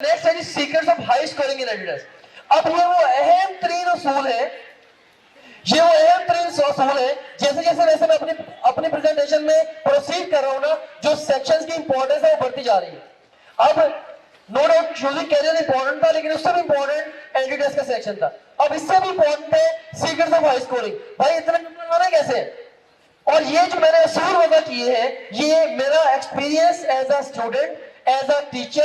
Next है secrets of high scoring in Adidas. अब ये वो अहम तरीन उसूल है, ये वो अहम तरीन उसूल है। जैसे जैसे वैसे मैं अपनी प्रेजेंटेशन में प्रोसीड कर रहा हूं ना, जो सेक्शंस की इंपॉर्टेंस है वो बढ़ती जा रही है। अब no doubt choosing career important था, लेकिन उससे भी इंपॉर्टेंट एडिडास का सेक्शन था। अब इससे भी इंपॉर्टेंट है सीक्रेट्स ऑफ हाई स्कोरिंग। भाई इतना नंबर आना कैसे? और ये जो मैंने असूल वजह किए हैं, ये मेरा experience as a student, as a teacher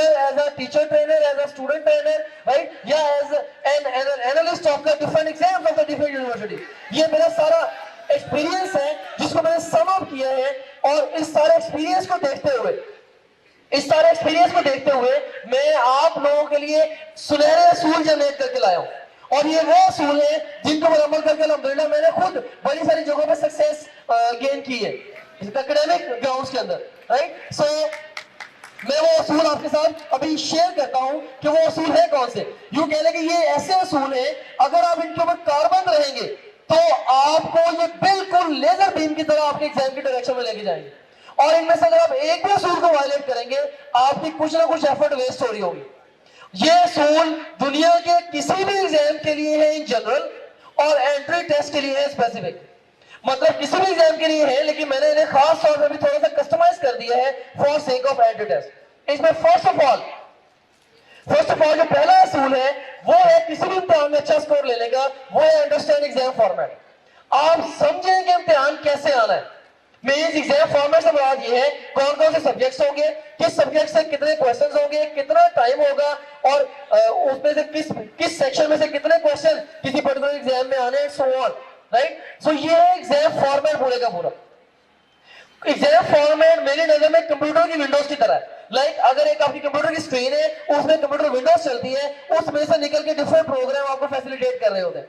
trainer, as a student trainer, right? Yeah, as an analyst of the different exams of the different university. ये मेरा सारा एक्सपीरियंस है जिसको मैंने सम अप किया है। और इस सारे एक्सपीरियंस को देखते हुए मैं आप लोगों के लिए सुनहरे असूल जनरेट करके लाया हूं। और ये वो असूल है जिनको मैं अमल करके अल्हम्दुलिल्लाह मैंने खुद बड़ी सारी जगहों पे सक्सेस गेन की है एकेडमिक ग्राउंड्स के अंदर, राइट? सो मैं वो असूल आपके साथ अभी शेयर करता हूं कि वो असूल है कौन से। यूं कह लें कि ये ऐसे असूल है, अगर आप इनके ऊपर कारबंद रहेंगे तो आपको ये बिल्कुल लेजर बीम की तरह आपके एग्जाम की डायरेक्शन में लेके जाएंगे। और इनमें से अगर आप एक भी असूल को वायलेट करेंगे, आपकी कुछ ना कुछ एफर्ट वेस्ट हो रही होगी। ये असूल दुनिया के किसी भी एग्जाम के लिए है इन जनरल, और एंट्री टेस्ट के लिए है स्पेसिफिक। मतलब किसी भी एग्जाम के लिए है, लेकिन मैंने इन्हें खास तौर पर भी थोड़ा सा कस्टमाइज कर दिया है for sake of entry test. इसमें फर्स्ट ऑफ ऑल जो पहला असूल है वो है किसी भी इम्तिहान में अच्छा स्कोर लेने का, वो है अंडरस्टैंड एग्जाम फॉर्मेट। आप समझें कि इम्तिहान कैसे आना है। मींस एग्जाम फॉर्मेट से मुराद ये है कौन कौन से सब्जेक्ट्स होंगे, किस सब्जेक्ट से कितने क्वेश्चंस होंगे, कितना टाइम होगा, और उसमें से किस सेक्शन में से कितने क्वेश्चन किसी पर्टिकुलर एग्जाम में आने, सो ऑन, राइट? सो ये है एग्जाम फॉर्मेट पूरे का पूरा। एग्जाम फॉर्मेट मेरी नजर में कंप्यूटर की विंडोज की तरह है। लाइक अगर एक आपकी कंप्यूटर की स्क्रीन है, उसमें कंप्यूटर विंडोज चलती है, उसमें से निकल के डिफरेंट प्रोग्राम आपको फैसिलिटेट कर रहे होते हैं।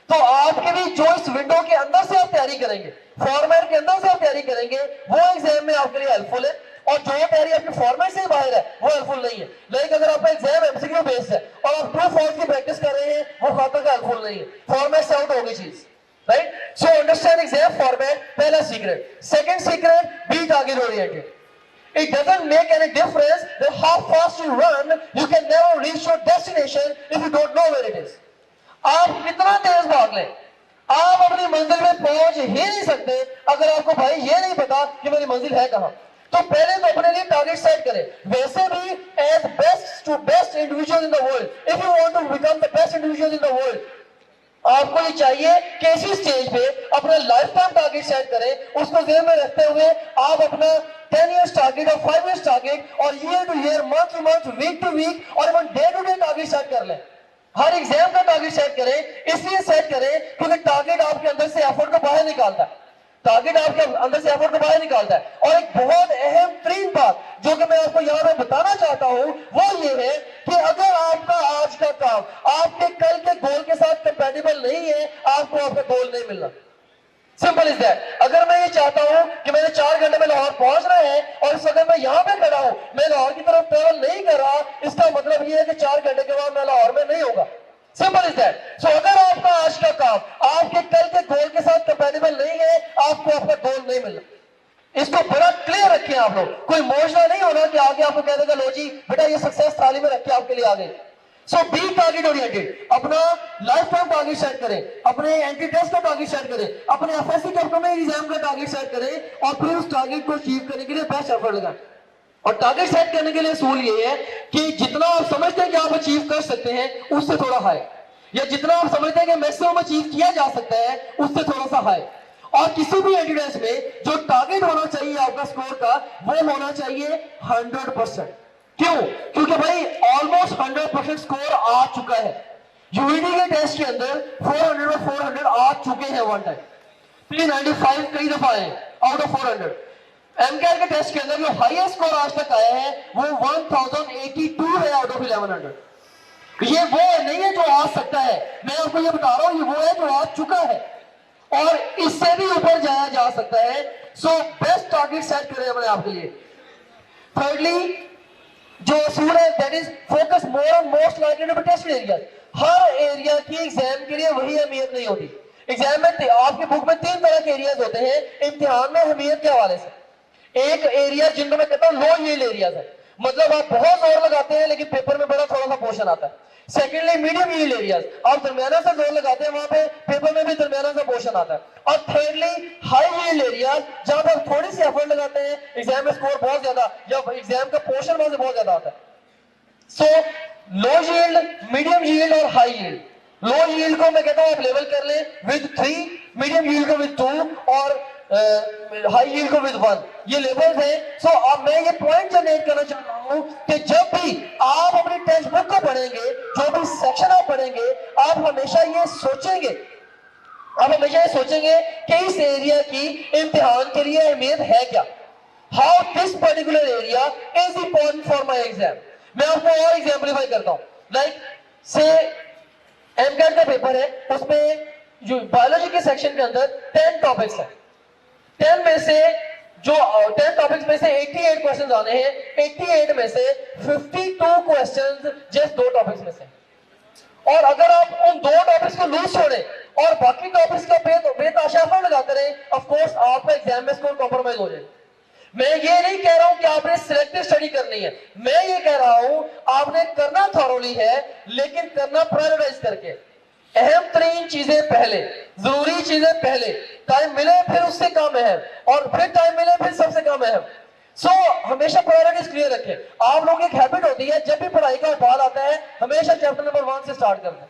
तो आपके भी जो इस विंडो के अंदर से आप तैयारी करेंगे, फॉर्मेट के अंदर से आप तैयारी करेंगे, वो एग्जाम में आपके लिए हेल्पफुल है। और जो तैयारी आपके फॉर्मेट से बाहर है वो हेल्पफुल नहीं है। लाइक अगर आपका एग्जाम एमसीक्यू बेस्ड है और आप ट्रू फॉल्स की प्रैक्टिस कर रहे हैं, वो खातर का हेल्पफुल नहीं है। फॉर्मेट से आउट होगी चीज, right? So understand exam format, पहला secret. Second secret, be target oriented. It doesn't make any difference that how fast you run, you can never reach your destination if you don't know where it is. आप कितना तेज भाग लें, आप अपनी मंजिल में पहुंच ही नहीं सकते अगर आपको भाई ये नहीं पता कि मेरी मंजिल है कहां। तो पहले तो अपने लिए टारगेट सेट करें। वैसे भी as best individual in the world, if you want to become the best individual in the world, आपको ये चाहिए कि इसी स्टेज पे अपना लाइफ टाइम टारगेट सेट करें। उसको ध्यान में रखते हुए आप अपना 10 इयर्स टारगेट और 5 इयर्स टारगेट और year to year, month to month, week to week और even day to day target set कर लें। हर एग्जाम का टारगेट सेट करें, इसलिए सेट करें क्योंकि टारगेट आपके अंदर से एफर्ट को बाहर निकालता है। टारगेट आपके अंदर से एफर्ट को बाहर निकालता है। और एक बहुत अहम तरीन बात जो कि मैं आपको यहाँ पे बताना चाहता हूँ वो ये है कि अगर आपका आज का काम आपके कल के गोल के साथ कंपैटिबल नहीं है, आपको आपका गोल नहीं मिलना। Simple is that. अगर मैं ये चाहता हूं कि मैंने 4 घंटे में लाहौर पहुंचना है और इस वक्त मैं यहां पे खड़ा हूं, मैं लाहौर की तरफ ट्रेवल नहीं कर रहा, इसका मतलब ये है कि 4 घंटे के बाद मैं लाहौर में नहीं होगा। Simple is that. सो अगर आपका आज का काम आपके कल के गोल के साथ कंपैटिबल नहीं है, आपको आपका गोल नहीं मिलना। इसको बड़ा क्लियर रखें आप लोग। कोई मोजना नहीं होना कि आगे आपको कह देगा लो जी बेटा ये सक्सेस थाली में रखे आपके लिए आ गए। सो बी टारगेट ओरिएंटेड। अपना लाइफ टाइम टारगेट सेट करें, अपने एंट्री टेस्ट का टारगेट सेट करें, अपने एफएससी के अपकमिंग एग्जाम का टारगेट सेट करें और फिर उस टारगेट को अचीव करने के लिए बेस्ट एफर्ट लगाएं। और टारगेट सेट करने के लिए असूल ये है कि जितना आप समझते हैं कि आप अचीव कर सकते हैं उससे थोड़ा हाई, या जितना आप समझते हैं कि मैक्सिमम अचीव किया जा सकता है उससे थोड़ा सा हाई। और किसी भी एंट्री टेस्ट में जो टारगेट होना चाहिए आपका स्कोर का, वो होना चाहिए 100%। क्यों? क्योंकि भाई ऑलमोस्ट 100% स्कोर आ चुका है। यूईटी के टेस्ट के अंदर 400 और 400 आ चुके हैं वन टाइम। 395 कई दफा आए आउट ऑफ 400। एमकेआर के टेस्ट के अंदर जो हाईएस्ट स्कोर आज तक आया है वो 1082 है आउट ऑफ 1100। ये वो नहीं है जो आ सकता है, मैं आपको ये बता रहा हूं, ये वो है जो आ चुका है और इससे भी ऊपर जाया जा सकता है। सो बेस्ट टारगेट सेट करें अपने आप के लिए। थर्डली जो असूल है that is focus more on most likely to be tested areas. हर एरिया की एग्जाम के लिए वही अहमियत नहीं होती। एग्जाम में आपके बुक में 3 तरह के एरियाज होते हैं इम्तिहान में अहमियत के हवाले से। एक एरिया जिनको मैं कहता हूं लो यील्ड एरियाज है, मतलब आप बहुत जोर लगाते हैं लेकिन पेपर में बड़ा थोड़ा सा पोर्शन आता है। सेकेंडली मीडियम यील्ड एरियाज, आप दरमियाना सा जोर लगाते हैं, वहां पे पेपर में भी दरमियाना सा पोर्शन आता है। और थर्डली हाई यील्ड एरियाज, जहां पर थोड़ी सी एफर्ट लगाते हैं, एग्जाम में स्कोर बहुत ज्यादा या एग्जाम का पोर्शन वहां से बहुत ज्यादा आता है। सो लो यील्ड, मीडियम यील्ड और हाई यील्ड। लो यील्ड को मैं कहता हूं आप लेवल कर लें विद 3, मीडियम यील्ड को विद 2 और हाई यील्ड को विद 1, ये लेवल्स हैं। सो अब मैं ये पॉइंट जनरेट करना चाहता हूं कि जब भी आप अपनी टेक्स्ट बुक को पढ़ेंगे, जो भी सेक्शन आप पढ़ेंगे, आप हमेशा ये सोचेंगे कि इस एरिया की इम्तिहान के लिए अहमियत है क्या, how this particular area is important for my exam. मैं आपको और एग्जाम्पलीफाई करता हूं। लाइक से एमकैट का पेपर है, उसमें जो बायोलॉजी के सेक्शन के अंदर 10 टॉपिक्स हैं। 10 में से जो 10 टॉपिक्स में से 88 क्वेश्चंस आने हैं, 88 में से 52 क्वेश्चंस जस्ट 2 टॉपिक्स में से। और अगर आप उन 2 टॉपिक्स को लूज छोड़े और बाकी टॉपिक्स का बेताशा एफर्ट लगाते रहे, ऑफ कोर्स आपका एग्जाम में स्कोर कॉम्प्रोमाइज हो जाएगा। मैं ये नहीं कह रहा हूं कि आपने सिलेक्टिव स्टडी करनी है, मैं ये कह रहा हूं आपने करना थॉरोली है, लेकिन करना प्रायोरिटाइज करके। अहम तरीन चीजें पहले, जरूरी चीजें पहले, टाइम मिले फिर उससे कम अहम, और फिर टाइम मिले फिर सबसे कम अहम। सो हमेशा प्रायोरिटीज क्लियर रखें। आप लोगों की एक हैबिट होती है, जब भी पढ़ाई का उबाल आता है हमेशा चैप्टर नंबर 1 से स्टार्ट करते हैं,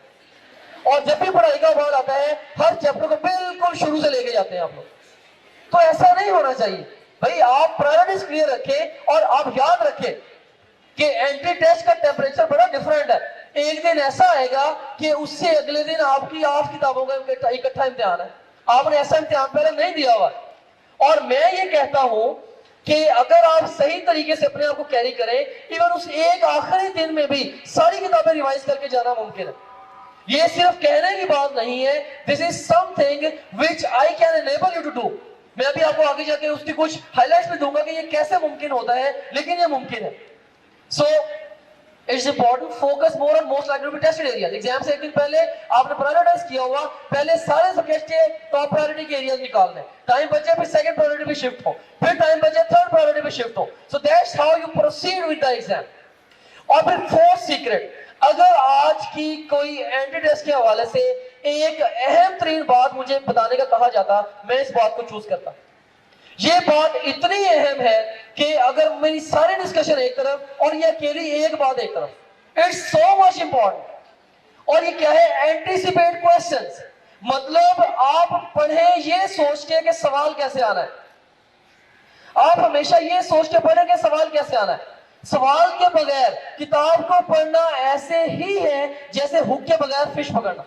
और जब भी पढ़ाई का उबाल आता है हर चैप्टर को बिल्कुल शुरू से लेके जाते हैं आप लोग। तो ऐसा नहीं होना चाहिए भाई, आप प्रायोरिटीज क्लियर रखें। और आप याद रखें कि एंट्री टेस्ट का टेम्परेचर बड़ा डिफरेंट है। एक दिन ऐसा आएगा कि उससे अगले दिन आपकी 8 किताबों का इकट्ठा इम्तिहान है, आपने ऐसा इम्तिहान पहले नहीं दिया हुआ। और मैं ये कहता हूं कि अगर आप सही तरीके से अपने आप को कैरी करें, इवन उस एक आखिरी दिन में भी सारी किताबें रिवाइज करके जाना मुमकिन है। ये सिर्फ कहने की बात नहीं है, this is something which I can enable you to do. मैं अभी आपको आगे जाके उसकी कुछ हाइलाइट्स भी दूंगा कि ये कैसे मुमकिन होता है, लेकिन ये मुमकिन है। So it's important focus more on most likely to be tested areas. Exam से एक दिन पहले आपने प्रायोरिटाइज किया हुआ, पहले सारे सब्जेक्ट के टॉप प्रायोरिटी के एरियाज निकालने, टाइम बचे फिर सेकंड प्रायोरिटी पे शिफ्ट हो, फिर टाइम बचे थर्ड प्रायोरिटी पे शिफ्ट हो। So that's how you proceed with the exam. और फिर फोर्थ सीक्रेट, अगर आज की कोई एंट्री टेस्ट के हवाले से एक अहम तरीन बात मुझे बताने का कहा जाता, मैं इस बात को चूज करता। ये बात इतनी अहम है कि अगर मेरी सारी डिस्कशन एक तरफ और ये अकेली एक बात एक तरफ, इट्स सो मच इंपॉर्टेंट। और ये क्या है? Anticipate questions. मतलब आप पढ़े ये सोच के कि सवाल कैसे आना है, आप हमेशा ये सोच के पढ़े कि सवाल कैसे आना है। सवाल के बगैर किताब को पढ़ना ऐसे ही है जैसे हुक के बगैर फिश पकड़ना।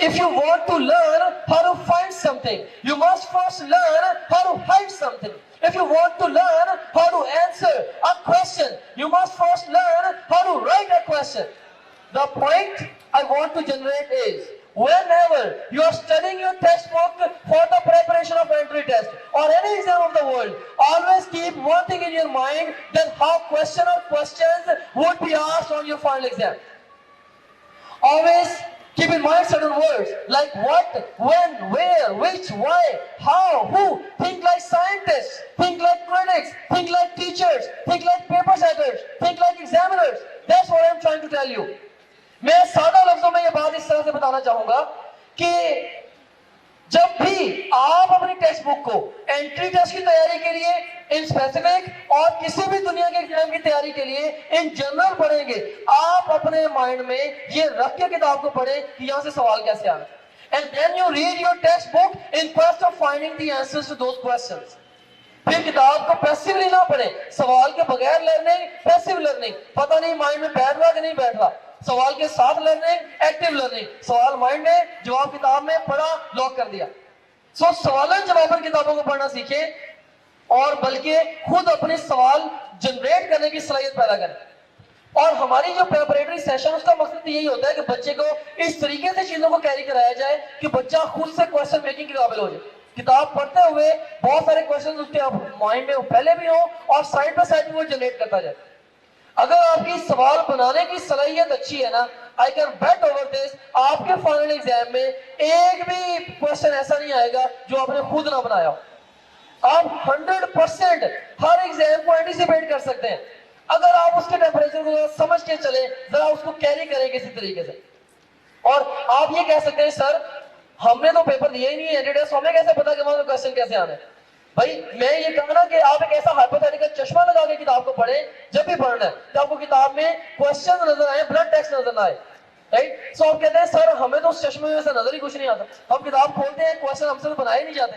If you want to learn how to find something, you must first learn how to hide something. If you want to learn how to answer a question, you must first learn how to write a question. The point I want to generate is, whenever you are studying your textbook for the preparation of entry test or any exam of the world, always keep one thing in your mind, that how question or questions would be asked on your final exam. Always keep in mind certain words like what, when, where, which, why, how, who. Think like scientists, think like critics, think like teachers, think like paper setters, think like examiners. That's what I'm trying to tell you. मैं सादा लफ्जों में ये बात इस तरह से बताना चाहूंगा कि जब भी आप अपनी टेक्स्ट बुक को एंट्री टेस्ट की तैयारी के लिए इन स्पेसिफिक और किसी भी दुनिया के एग्जाम की तैयारी के लिए इन जनरल पढ़ेंगे, आप अपने माइंड में ये रख के किताब को पढ़ें कि यहां से सवाल कैसे आना, and then you read your text book in quest of finding the answers to those questions. फिर किताब को पैसिवली ना पढ़े, सवाल के बगैर लर्निंग, पैसिव लर्निंग, पता नहीं माइंड में बैठ रहा कि नहीं बैठ रहा। सवाल के साथ लर्निंग, एक्टिव लर्निंग, सवाल माइंड में, जवाब किताब में, पढ़ा, लॉक कर दिया। सो सवालन जवाबन किताबों को पढ़ना सीखें और बल्कि खुद अपने सवाल जनरेट करने की सलाहियत पैदा करें। और हमारी जो प्रिपरेटरी सेशन, उसका मकसद यही होता है कि बच्चे को इस तरीके से चीजों को कैरी कराया जाए कि बच्चा खुद से क्वेश्चन मेकिंग के काबिल हो जाए। किताब पढ़ते हुए बहुत सारे क्वेश्चन उसके माइंड में पहले भी हो और साइड बाय साइड वो जनरेट करता जाए। अगर आपकी सवाल बनाने की सलाहियत अच्छी है ना, I can bet over this, आपके फाइनल एग्जाम में एक भी क्वेश्चन ऐसा नहीं आएगा जो आपने खुद ना बनाया हो। आप 100% हर एग्जाम को एंटिसिपेट कर सकते हैं अगर आप उसके टेम्परेचर को समझ के चले, जरा उसको कैरी करें किसी तरीके से। और आप ये कह सकते हैं सर हमने तो पेपर दिया ही नहीं है एंटी टेस्ट, हमें कैसे पता कि वहां क्वेश्चन कैसे आने। भाई मैं ये कहूँ ना कि आप एक ऐसा हाइपोथेटिकल चश्मा लगा के किताब को पढ़ें जब भी पढ़ना है कि आपको किताब में क्वेश्चन नजर आए, ब्लड टेक्स्ट नजर ना आए, राइट। सो आप कहते हैं सर हमें तो उस चश्मे में से नजर ही कुछ नहीं आता, हम किताब खोलते हैं क्वेश्चन हमसे तो बनाए नहीं जाते।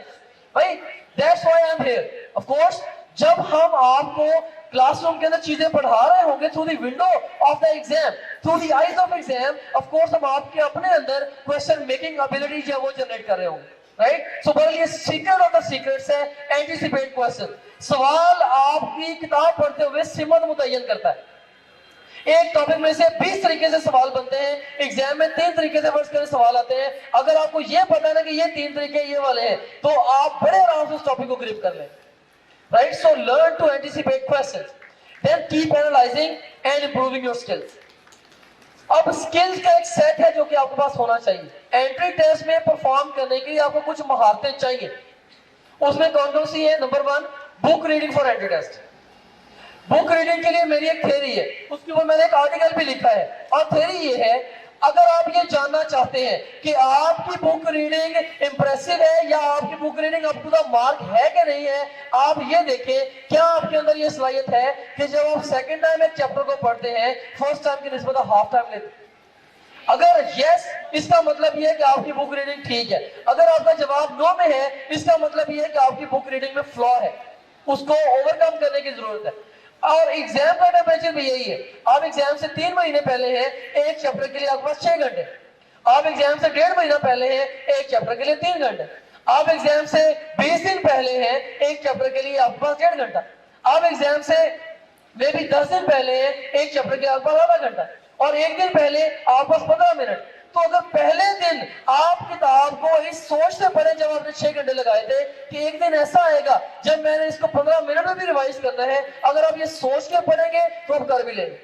भाई that's why I am here. Of course जब हम आपको क्लासरूम के अंदर चीजें पढ़ा रहे होंगे through the window of the exam, through the eyes of exam, of course हम आपके अपने अंदर क्वेश्चन मेकिंग एबिलिटी जो है वो जनरेट कर रहे होंगे, राइट। सो बट ये सीक्रेट ऑफ द सीक्रेट्स है एंटीसिपेट क्वेश्चन। सवाल आपकी किताब पढ़ते हुए सिमत मुतय्यन करता है। एक टॉपिक में से 20 तरीके से सवाल बनते हैं, एग्जाम में 3 तरीके से वर्ष करके सवाल आते हैं। अगर आपको ये पता है ना कि ये 3 तरीके ये वाले हैं तो आप बड़े आराम से उस टॉपिक को ग्रिप कर लें, right. So learn to anticipate questions, then keep analysing and improving your skills. अब स्किल्स का एक सेट है जो कि आपके पास होना चाहिए। एंट्री टेस्ट में परफॉर्म करने के लिए आपको कुछ महारतें चाहिए। उसमें कौन कौन सी है? Number 1 book reading for entry test. Book reading के लिए मेरी एक थ्योरी है, उसके ऊपर मैंने एक आर्टिकल भी लिखा है, और थ्योरी ये है अगर आप ये जानना चाहते हैं कि आपकी बुक रीडिंग इंप्रेसिव है या आपकी book reading up to the mark है कि नहीं है, आप ये देखें क्या आपके अंदर ये सलाहियत है कि जब आप सेकंड टाइम एक चैप्टर को पढ़ते हैं फर्स्ट टाइम की निस्बत हाफ टाइम लेते हैं। अगर यस इसका मतलब ये है कि आपकी बुक रीडिंग ठीक है, अगर आपका जवाब नो में है इसका मतलब ये है कि आपकी बुक रीडिंग में फ्लॉ है, उसको ओवरकम करने की जरूरत है। और एग्जाम का टेम्परेचर भी यही है। आप एग्जाम से 3 महीने पहले हैं, एक चैप्टर के लिए आपके पास 6 घंटे। आप एग्जाम से 1.5 महीना पहले हैं, एक चैप्टर के लिए 3 घंटे। आप एग्जाम से 20 दिन पहले हैं, एक चैप्टर के लिए आपके पास 1.5 घंटा। आप एग्जाम से मे भी 10 दिन पहले हैं, एक चैप्टर के लिए आपके पास आधा घंटा, और एक दिन पहले आपके पास 15 मिनट। तो अगर पहले दिन आप किताब को इस सोच से पढ़े जब आपने 6 घंटे लगाए थे कि एक दिन ऐसा आएगा जब मैंने इसको 15 मिनट में भी रिवाइज करना है, अगर आप ये सोच के पढ़ेंगे तो आप कर भी लेंगे।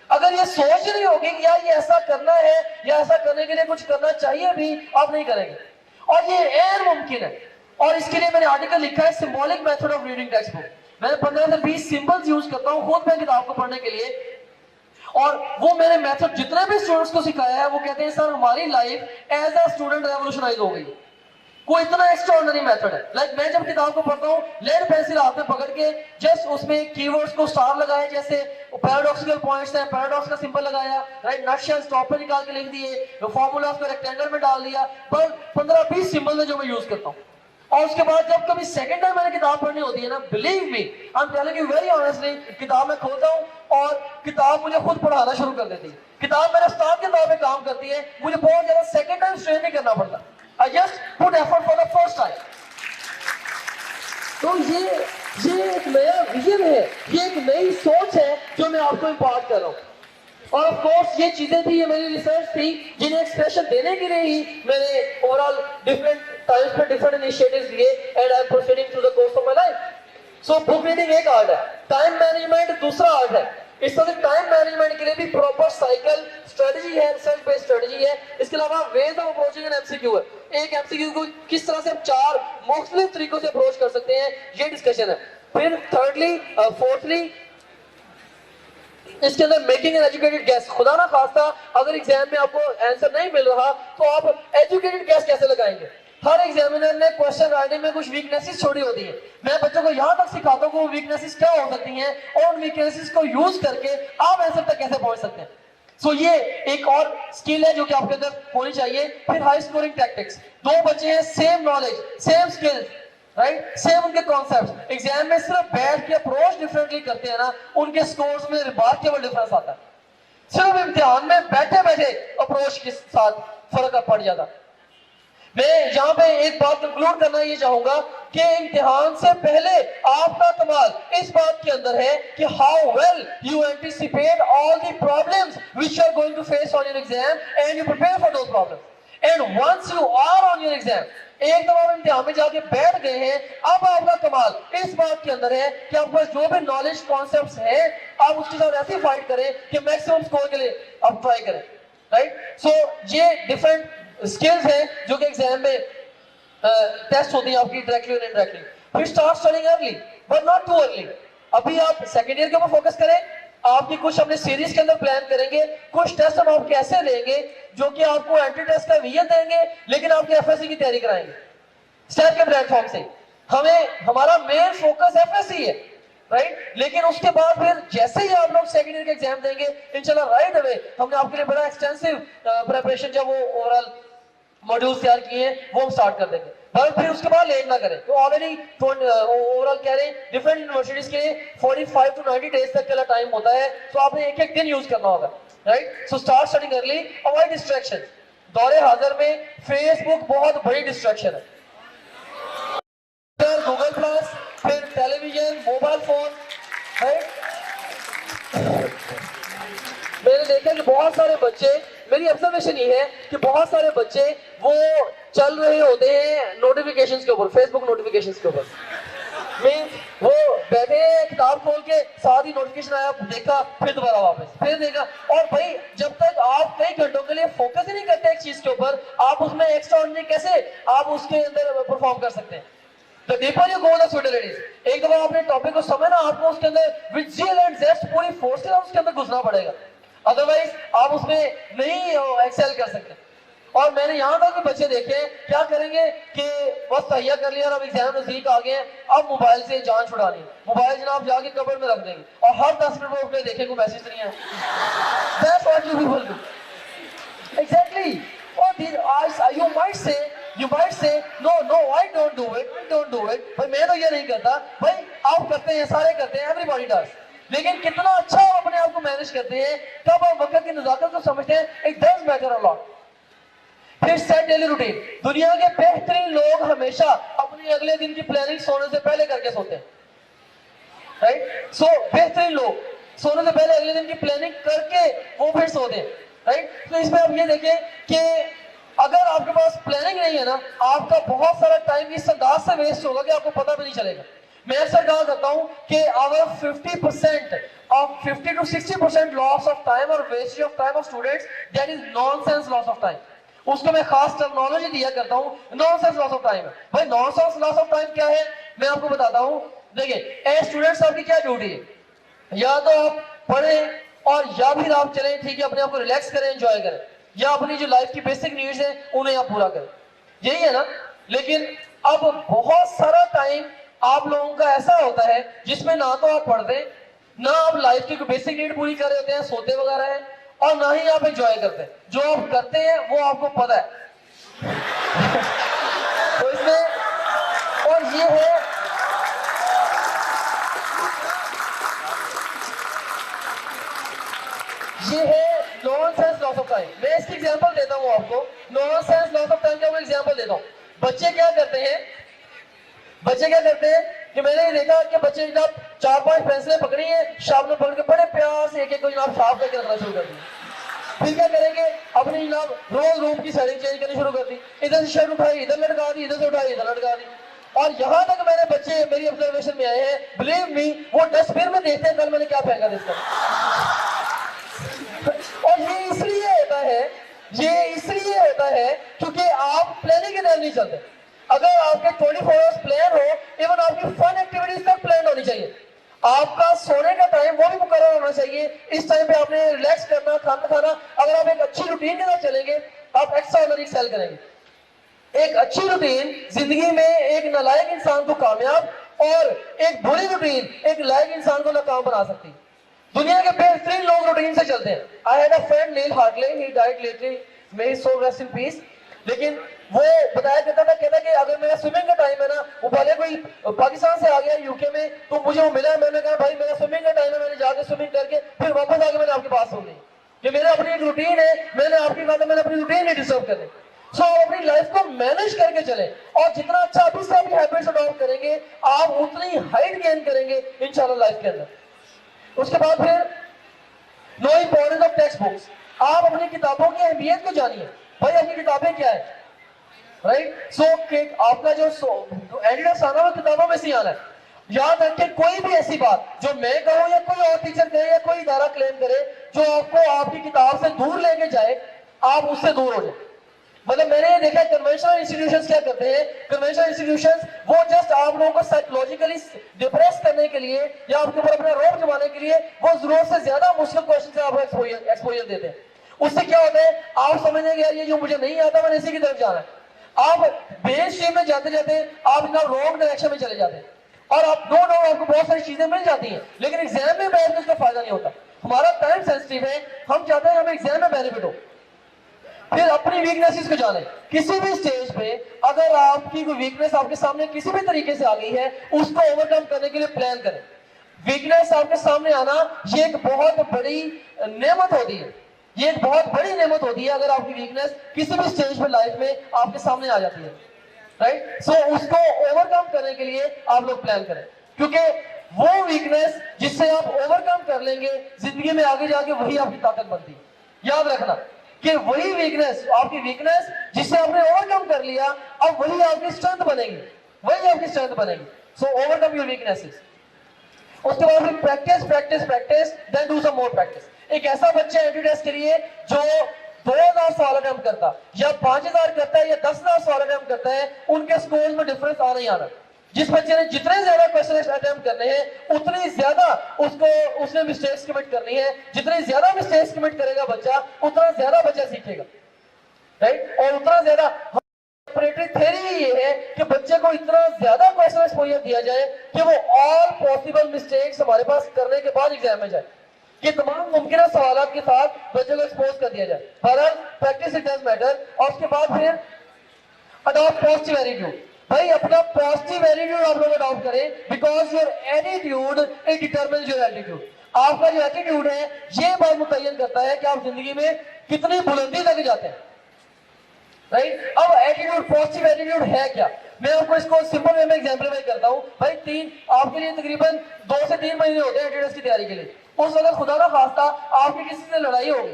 अगर ये सोच नहीं होगी कि यार ये ऐसा करना है या ऐसा करने के लिए कुछ करना चाहिए भी, आप नहीं करेंगे, और ये गैर मुमकिन है। और इसके लिए मैंने आर्टिकल लिखा है symbolic method of reading text book. मैंने 15 से 20 सिंबल्स यूज करता हूँ खुद मैं किताब को पढ़ने के लिए, और वो मैंने मेथड जितने भी स्टूडेंट्स को सिखाया है वो कहते हैं सर हमारी life as a student revolutionise हो गई। कोई इतना एक्स्ट्राऑर्डिनरी मेथड है। लाइक मैं जब किताब को पढ़ता हूँ लेड पेंसिल हाथ में पकड़ के जस्ट उसमें कीवर्ड्स को स्टार लगाए, जैसे पैराडॉक्सिकल पॉइंट्स हैं, पैराडॉक्स का सिंबल लगाया, राइट, नटशेल स्टॉप पे निकाल के लिख दिए, फॉर्मूलाज को रेक्टेंगल में डाल दिया, पर 15-20 सिंबल है जो मैं यूज करता हूँ। और उसके बाद जब कभी सेकंड टाइम मैंने किताब पढ़नी होती है ना, believe me I am telling you very honestly, किताब में खोलता हूँ और किताब मुझे खुद पढ़ाना शुरू कर देती है। किताब मेरे उस्ताद के तौर पे काम करती है, मुझे बहुत ज्यादा सेकंड टाइम स्ट्रेन नहीं करना पड़ता। I just put effort for the first time. तो ये एक नया विजन है, ये एक नई सोच है जो मैं आपको इम्पार्ट कर रहा हूँ। और ऑफ कोर्स ये चीजें थी, ये मेरी रिसर्च थी जिन्हें एक्सप्रेशन देने के लिए ही मैंने ओवरऑल डिफरेंट टाइम्स पे डिफरेंट इनिशिएटिव्स लिए, and I am proceeding through the course of my life. So book reading एक आर्ट है, टाइम मैनेजमेंट दूसरा आर्ट है। इस तरह टाइम मैनेजमेंट के लिए भी प्रॉपर साइकिल स्ट्रेटजी है, रिसर्च बेस्ड स्ट्रेटजी है। इसके अलावा ways of approaching an MCQ है, एक एमसीक्यू को किस तरह से हम 4 मुख्तलिफ तरीकों से अप्रोच कर सकते हैं, ये डिस्कशन है। फिर थर्डली फोर्थली इसके अंदर मेकिंग एन एजुकेटेड गैस। खुदा ना खास्ता अगर एग्जाम में आपको आंसर नहीं मिल रहा तो आप एजुकेटेड गैस कैसे लगाएंगे। हर एग्जामिनर ने क्वेश्चन राइटिंग में कुछ वीकनेसेस छोड़ी होती है। मैं बच्चों को यहाँ तक सिखाता हूँ कि वो वीकनेसेस क्या हो सकती हैं और उन वीकनेसेस को यूज करके आप आंसर तक कैसे पहुंच सकते हैं। सो ये एक और स्किल है जो कि आपके अंदर होनी चाहिए। फिर हाई स्कोरिंग टैक्टिक्स, 2 बच्चे हैं, same knowledge, same skills, right, same उनके कॉन्सेप्ट्स, एग्जाम में सिर्फ बैठ के अप्रोच डिफरेंटली करते हैं ना, उनके स्कोर्स में रिमार्केबल डिफरेंस आता है। सिर्फ इम्तिहान में बैठे बैठे अप्रोच के साथ फर्क पड़ जाता। मैं यहाँ पे एक बात कंक्लूड करना ये चाहूंगा कि इम्तिहान से पहले आपका कमाल इस बात के अंदर है कि how well you anticipate all the problems which you are going to face on your exam and you prepare for those problems. And once you are on your exam, एक दफा आप इम्तिहान में जाके बैठ गए हैं, अब आपका कमाल इस बात के अंदर है कि आपके पास जो भी नॉलेज कॉन्सेप्ट्स हैं आप उसके साथ ऐसी फाइट करें कि मैक्सिमम स्कोर के लिए आप ट्राई करें, राइट। सो ये डिफरेंट स्किल्स हैं जो कि एग्जाम में टेस्ट होती है आपकी डायरेक्टली और इनडायरेक्टली। फिर start studying early but not too early. अभी आप सेकेंड ईयर के ऊपर फोकस करें, आपकी कुछ अपने सीरीज के अंदर प्लान करेंगे, कुछ टेस्ट हम आपके ऐसे लेंगे जो कि आपको एंट्री टेस्ट का विजन देंगे, लेकिन आपकी एफएससी की तैयारी कराएंगे स्टैट के प्लेटफॉर्म से। हमारा मेन फोकस एफएससी है, राइट। लेकिन उसके बाद फिर जैसे ही आप लोग सेकेंड ईयर के एग्जाम देंगे इंशाल्लाह राइट अवे हमने आपके लिए बड़ा एक्सटेंसिव प्रिपरेशन जब वो ओवरऑल मॉड्यूल्स तैयार किए हैं वो हम स्टार्ट कर देंगे। पर फिर उसके बाद लेट ना करें, तो ऑलरेडी ओवरऑल कह रहे हैं डिफरेंट यूनिवर्सिटीज के 45 to 90 डेज तक का टाइम होता है, तो आपने एक एक दिन यूज करना होगा, right. So start studying early, avoid distraction. दौरे हाजिर में फेसबुक बहुत बड़ी डिस्ट्रैक्शन है, गूगल प्लस, फिर टेलीविजन, मोबाइल फोन, राइट। मैंने देखा कि बहुत सारे बच्चे, मेरी ऑब्जर्वेशन ये है कि बहुत सारे बच्चे वो चल रहे होते हैं नोटिफिकेशंस के ऊपर, फेसबुक नोटिफिकेशंस के ऊपर। मींस वो बैठे किताब खोल के साथ ही नोटिफिकेशन आया, देखा, फिर दोबारा वापस, फिर देखा। और भाई जब तक आप कई घंटों के लिए फोकस ही नहीं करते एक चीज के ऊपर, आप उसमें एक्स्ट्रा ऑर्डिनरी कैसे आप उसके अंदर परफॉर्म कर सकते हैं। तो deeper you go the student is, एक दफा आपने टॉपिक को समझना, आपको उसके अंदर विद ज़ील एंड ज़ेस्ट पूरी फोर्स से उसके अंदर घुसना पड़ेगा, अदरवाइज आप उसमें नहीं एक्सेल कर सकते। और मैंने यहाँ तक भी बच्चे देखे हैं क्या करेंगे कि बस तैयार कर लिया, अब एग्जाम नजदीक आ गए हैं, अब मोबाइल से जान छुड़ानी है, मोबाइल जनाब जाके कबर में रख देंगे और हर 10 मिनट में उठ के देखेंगे मैसेज नहीं है। That's what you people do. Exactly. Or you might say no I don't do it भाई मैं तो ये नहीं करता। भाई आप करते हैं, सारे करते हैं, everybody does, लेकिन कितना अच्छा आप अपने आप को मैनेज करते हैं, कब आप वक्त की नजाकत को समझते हैं, it does matter a lot। फिर सेट डेली रूटीन। दुनिया के बेहतरीन लोग हमेशा अपने अगले दिन की प्लानिंग सोने से पहले करके सोते हैं, राइट। सो बेहतरीन लोग सोने से पहले अगले दिन की प्लानिंग करके वो फिर सोते हैं, राइट। तो इसमें आप ये देखें कि अगर आपके पास प्लानिंग नहीं है ना, आपका बहुत सारा टाइम इस अंदाज से वेस्ट होगा कि आपको पता भी नहीं चलेगा। मैं अक्सर कहा करता हूं कि अगर 50 to 60% लॉस ऑफ टाइम और wastage of time of students, that is nonsense loss of time. उसको मैं खास टर्मिनोलॉजी दिया करता हूं, नॉनसेंस लॉस ऑफ टाइम। भाई नॉनसेंस लॉस ऑफ टाइम क्या है मैं आपको बताता हूं। देखिए एज स्टूडेंट्स आपकी क्या ड्यूटी है, या तो आप पढ़ें और या फिर आप चलें, ठीक है, अपने आप को रिलैक्स करें, एंजॉय करें, या अपनी जो लाइफ की बेसिक नीड्स हैं उन्हें आप पूरा करें, यही है ना। लेकिन अब बहुत सारा टाइम आप लोगों का ऐसा होता है जिसमें ना तो आप पढ़ते हैं, ना आप लाइफ की बेसिक नीड पूरी कर रहे होते हैं, सोते वगैरह हैं, और ना ही आप एंजॉय करते हैं। जो आप करते हैं वो आपको पता है। तो इसमें और ये है नॉनसेंस लॉस ऑफ टाइम। मैं इसकी एग्जांपल देता हूं आपको, नॉनसेंस लॉस ऑफ टाइम का मैं एग्जांपल देता हूं। बच्चे क्या करते हैं कि मैंने ये देखा कि बच्चे जनाब 4-5 पेंसिलें पकड़ी हैं, शाम में पकड़ के बड़े प्यार से एक-एक को जनाब साफ करके रखना शुरू कर दिया। फिर क्या करेंगे, अपनी जनाब रोज रूम की सेटिंग चेंज करनी शुरू कर दी, इधर से शर्ट उठाई इधर लटका दी, इधर से उठाई इधर लटका दी। और यहां तक मैंने बच्चे मेरी ऑब्जर्वेशन में आए हैं, बिलीव मी, वो डस्टबिन में देखते हैं कल मैंने क्या फेंका था इसका। और ये इसलिए होता है क्योंकि आप प्लानिंग के तहत नहीं चलते। अगर आपके 24 आवर्स प्लान हो, इवन आपकी फन एक्टिविटीज तक प्लान होनी चाहिए। आपका सोने का टाइम वो भी मुकर्रर होना चाहिए, इस टाइम पे आपने रिलैक्स करना, खाना खाना। अगर आप एक अच्छी रूटीन के साथ चलेंगे आप एक्स्ट्राऑर्डिनरी एक्सेल करेंगे। एक अच्छी रूटीन जिंदगी में एक नालायक इंसान को कामयाब और एक बुरी रूटीन एक लायक इंसान को नाकाम बना सकती है। दुनिया के बेहतरीन लोग रूटीन से चलते हैं। I had a friend Neil Hartley, he died lately, may his soul rest in peace. लेकिन वो बताया करता था, कहता कि अगर मेरा स्विमिंग का टाइम है ना, वो भले कोई पाकिस्तान से आ गया यूके में तो मुझे वो मिला, मैंने कहा भाई मेरा स्विमिंग का टाइम है, मैंने जाके स्विमिंग करके फिर वापस आके मैंने आपके पास सुन ली कि मेरा अपनी एक रूटीन है, मैंने आपकी बात, मैंने अपनी रूटीन नहीं डिस्टर्ब करनी। सो आप अपनी लाइफ को मैनेज करके चले, और जितना अच्छा अभी से अभी हैबिट्स अडॉप्ट करेंगे आप उतनी हाइट गेन करेंगे इंशाल्लाह लाइफ के अंदर। उसके बाद फिर no importance of text books. आप अपनी किताबों की अहमियत को जानिए। भाई अपनी किताबें क्या है, राइट। सो आपका जो एडिटर्स आना वो किताबों में से आना है। याद रखें कोई भी ऐसी बात जो मैं कहूं या कोई और टीचर कहे या कोई इदारा क्लेम करे जो आपको आपकी किताब से दूर लेके जाए, आप उससे दूर हो जाए। मतलब मैंने ये देखा कन्वेंशनल इंस्टीट्यूशंस क्या करते हैं, कन्वेंशनल इंस्टीट्यूशंस वो जस्ट आप लोगों को साइकोलॉजिकली डिप्रेस करने के लिए या आपके ऊपर अपना रोब जमाने के लिए वो जरूरत से ज्यादा मुश्किल क्वेश्चन से आपको एक्सपोजर देते हैं। उससे क्या होता है, आप समझने यार ये जो मुझे नहीं आता मैंने इसी की तरफ जाना है, आप मेन स्ट्रीम में जाते जाते आप ना रॉन्ग डायरेक्शन में चले जाते हैं और आप नो डाउट आपको बहुत सारी चीजें मिल जाती हैं, लेकिन एग्जाम में बैठ के उसका फायदा नहीं होता। हमारा टाइम सेंसिटिव है, हम चाहते हैं हमें एग्जाम में बेनिफिट हो। फिर अपनी वीकनेसेस को जाने, किसी भी स्टेज पे अगर आपकी कोई वीकनेस आपके सामने किसी भी तरीके से आ गई है उसको ओवरकम करने के लिए प्लान करें। वीकनेस आपके सामने आना ये एक बहुत बड़ी नेमत होती है, ये एक बहुत बड़ी नेमत होती है अगर आपकी वीकनेस किसी भी स्टेज पे लाइफ में आपके सामने आ जाती है, राइट। सो उसको ओवरकम करने के लिए आप लोग प्लान करें, क्योंकि वो वीकनेस जिससे आप ओवरकम कर लेंगे जिंदगी में आगे जाके वही आपकी ताकत बनती है। याद रखना कि वही वीकनेस, आपकी वीकनेस जिससे आपने ओवरकम कर लिया, अब वही आपकी स्ट्रेंथ बनेगी, वही आपकी स्ट्रेंथ बनेगी। So overcome your weaknesses. उसके बाद फिर practice practice practice, then do some more practice. एक ऐसा बच्चा एंट्री टेस्ट के लिए जो 2000 सवाल अटेम्प्ट करता या 5000 करता है या 10,000 सवाल अटेम्प्ट करता है, उनके स्कोर में डिफरेंस आना ही आना। जिस बच्चे ने जितने ज्यादा क्वेश्चन अटेम्प्ट करने हैं उतनी ज्यादा उसने मिस्टेक्स कमिट करनी है। जितनी ज्यादा मिस्टेक्स कमिट करेगा बच्चा उतना ज्यादा बच्चा सीखेगा, राइट। और उतना ज्यादा ऑपरेटरी थ्योरी ये है कि बच्चे को इतना ज्यादा क्वेश्चन एक्सपोजर दिया जाए कि वो ऑल पॉसिबल मिस्टेक्स हमारे पास करने के बाद एग्जाम में जाए, कि तमाम मुमकिन सवालों के साथ बच्चे को एक्सपोज कर दिया जाए। बहरहाल प्रैक्टिस इट डज मैटर। और उसके बाद फिर अडॉप्ट पॉजिटिव एटीट्यूड। भाई अपना पॉजिटिव एटीट्यूड आप लोग अडॉप्ट करें, because your attitude it determines your attitude. आपका जो एटीट्यूड है ये बात मुतय्यन करता है कि आप जिंदगी में कितनी बुलंदी तक जाते हैं, राइट। अब एटीट्यूड, पॉजिटिव एटीट्यूड है क्या, मैं आपको इसको सिंपल वे में एग्जांपल में करता हूं। भाई आपके लिए तकरीबन 2 से 3 महीने होते हैं एटीट्यूड की तैयारी के लिए। उस वक्त खुदा ना खास्ता आपकी किसी से लड़ाई होगी,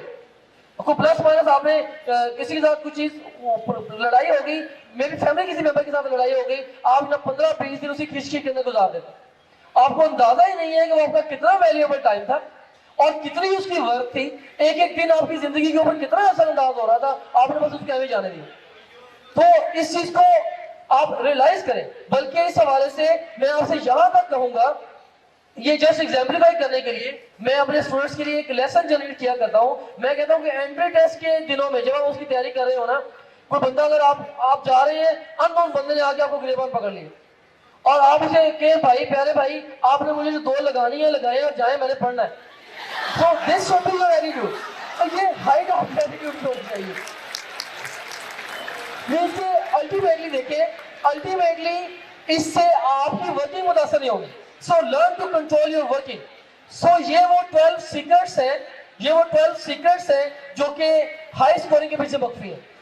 कोई प्लस माइनस आपने किसी के साथ कुछ चीज लड़ाई होगी, मेरी फैमिली किसी मेंबर के साथ लड़ाई हो गई, आप ना 15-20 दिन उसी खिचखिच के अंदर गुजार देते, आपको अंदाजा ही नहीं है कि वो आपका कितना वैल्यूएबल टाइम था और कितनी उसकी वर्थ थी। एक एक दिन आपकी जिंदगी के ऊपर कितना असरअंदाज हो रहा था, आपने बस उसके हमें जाने दिया। तो इस चीज को आप रियलाइज करें। बल्कि इस हवाले से मैं आपसे यहां तक कहूंगा, ये जस्ट एग्जाम्पलीफाई करने के लिए मैं अपने स्टूडेंट्स के लिए एक लेसन जनरेट किया करता हूं। मैं कहता हूं कि एंट्री टेस्ट के दिनों में जब आप उसकी तैयारी कर रहे हो ना, कोई बंदा अगर आप जा रहे हैं, अननोन बंदे ने आके आपको गिरबान पकड़ लिया और आप उसे कहें भाई प्यारे भाई आपने मुझे जो 2 लगानी है लगाए और जाए, मैंने पढ़ना है। So this should be your attitude. तो ये हाइट ऑफ एटीट्यूड होनी चाहिए। नीचे अल्टीमेटली देखिए, अल्टीमेटली इससे आपकी वर्किंग मुतासर नहीं होगी। So learn to control your working. So ये वो 12 सीक्रेट्स हैं, ये वो 12 सीक्रेट्स हैं जो कि हाई स्कोरिंग के पीछे मख्फी है।